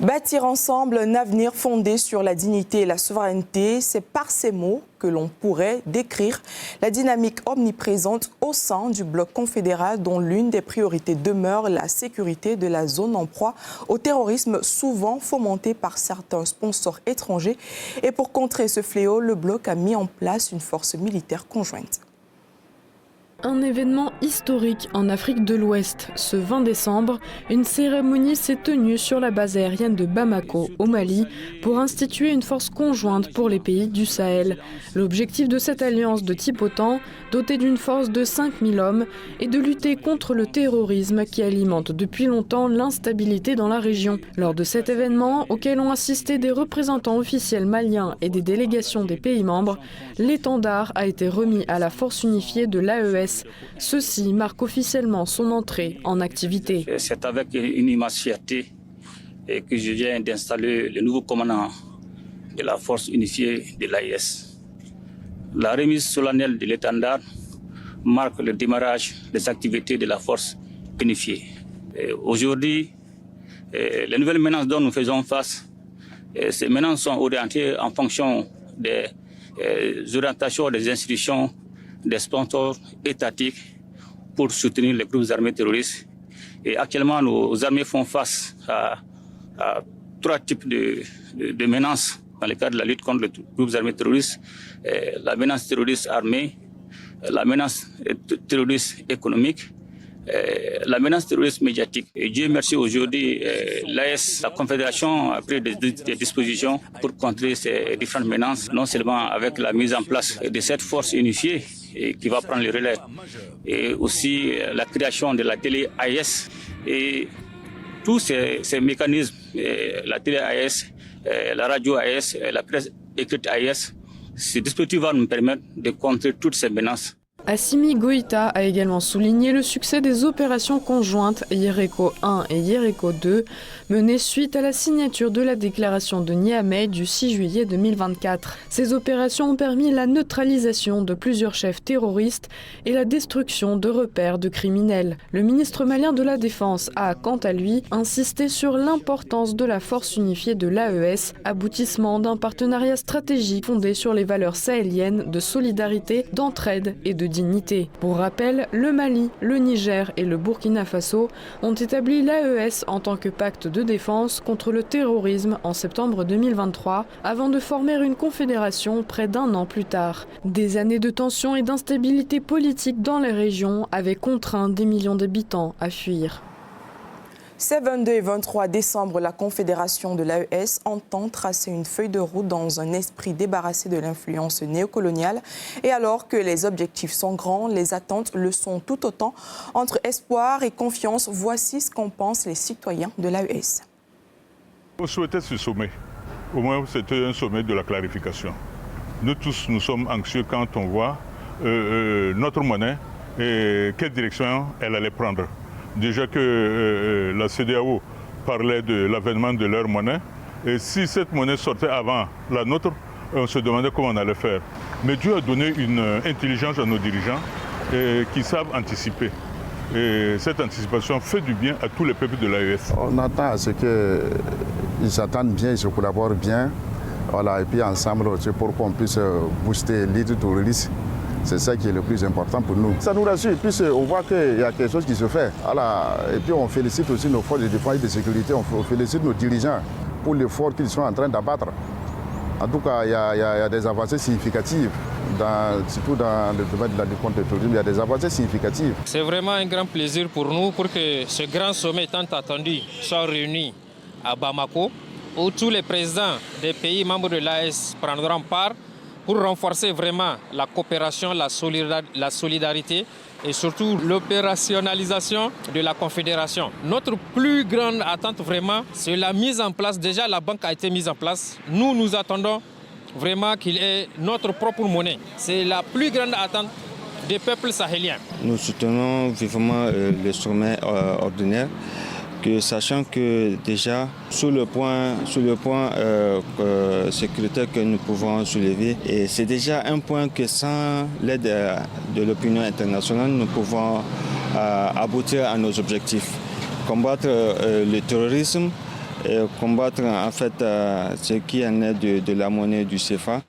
Bâtir ensemble un avenir fondé sur la dignité et la souveraineté, c'est par ces mots que l'on pourrait décrire la dynamique omniprésente au sein du bloc confédéral dont l'une des priorités demeure la sécurité de la zone en proie au terrorisme souvent fomenté par certains sponsors étrangers. Et pour contrer ce fléau, le bloc a mis en place une force militaire conjointe. Un événement historique en Afrique de l'Ouest. Ce 20 décembre, une cérémonie s'est tenue sur la base aérienne de Bamako, au Mali, pour instituer une force conjointe pour les pays du Sahel. L'objectif de cette alliance de type OTAN, dotée d'une force de 5000 hommes, est de lutter contre le terrorisme qui alimente depuis longtemps l'instabilité dans la région. Lors de cet événement, auquel ont assisté des représentants officiels maliens et des délégations des pays membres, l'étendard a été remis à la force unifiée de l'AES. Ceci marque officiellement son entrée en activité. C'est avec une immense fierté que je viens d'installer le nouveau commandant de la force unifiée de l'AES. La remise solennelle de l'étendard marque le démarrage des activités de la force unifiée. Aujourd'hui, les nouvelles menaces dont nous faisons face, ces menaces sont orientées en fonction des orientations des institutions, des sponsors étatiques pour soutenir les groupes armés terroristes. Et actuellement, nos armées font face à trois types de menaces dans le cadre de la lutte contre les groupes armés terroristes. La menace terroriste armée, la menace terroriste économique, la menace terroriste médiatique. Et Dieu merci, aujourd'hui, l'AES, la Confédération, a pris des dispositions pour contrer ces différentes menaces, non seulement avec la mise en place de cette force unifiée qui va prendre le relais, et aussi la création de la télé AES et tous ces mécanismes, la télé AES, la radio AES, la presse écrite AES. Ce dispositif va nous permettre de contrer toutes ces menaces. Assimi Goïta a également souligné le succès des opérations conjointes Yereko 1 et Yereko 2 menées suite à la signature de la déclaration de Niamey du 6 juillet 2024. Ces opérations ont permis la neutralisation de plusieurs chefs terroristes et la destruction de repères de criminels. Le ministre malien de la Défense a, quant à lui, insisté sur l'importance de la force unifiée de l'AES, aboutissement d'un partenariat stratégique fondé sur les valeurs sahéliennes de solidarité, d'entraide et de dignité. Pour rappel, le Mali, le Niger et le Burkina Faso ont établi l'AES en tant que pacte de défense contre le terrorisme en septembre 2023, avant de former une confédération près d'un an plus tard. Des années de tensions et d'instabilité politique dans les régions avaient contraint des millions d'habitants à fuir. Ces 22 et 23 décembre, la Confédération de l'AES entend tracer une feuille de route dans un esprit débarrassé de l'influence néocoloniale. Et alors que les objectifs sont grands, les attentes le sont tout autant. Entre espoir et confiance, voici ce qu'en pensent les citoyens de l'AES. On souhaitait ce sommet. Au moins, c'était un sommet de la clarification. Nous tous, nous sommes anxieux quand on voit notre monnaie et quelle direction elle allait prendre. Déjà que la CEDEAO parlait de l'avènement de leur monnaie, et si cette monnaie sortait avant la nôtre, on se demandait comment on allait faire. Mais Dieu a donné une intelligence à nos dirigeants qui savent anticiper. Et cette anticipation fait du bien à tous les peuples de l'AES. On attend à ce qu'ils s'attendent bien, ils se collaborent bien, voilà, et puis ensemble pour qu'on puisse booster l'île terroriste. C'est ça qui est le plus important pour nous. Ça nous rassure, et puis on voit qu'il y a quelque chose qui se fait. Voilà. Et puis on félicite aussi nos forces de défense et de sécurité, on félicite nos dirigeants pour l'effort qu'ils sont en train d'abattre. En tout cas, il y a des avancées significatives, surtout dans le domaine de la lutte contre le terrorisme, il y a des avancées significatives. C'est vraiment un grand plaisir pour nous pour que ce grand sommet tant attendu soit réuni à Bamako, où tous les présidents des pays membres de l'AES prendront part pour renforcer vraiment la coopération, la solidarité et surtout l'opérationnalisation de la Confédération. Notre plus grande attente vraiment, c'est la mise en place. Déjà, la banque a été mise en place. Nous attendons vraiment qu'il ait notre propre monnaie. C'est la plus grande attente des peuples sahéliens. Nous soutenons vivement le sommet ordinaire. Sachant que déjà, sur le point sécuritaire que nous pouvons soulever, et c'est déjà un point que sans l'aide de l'opinion internationale, nous pouvons aboutir à nos objectifs. Combattre le terrorisme, combattre en fait ce qui en est de la monnaie du CFA.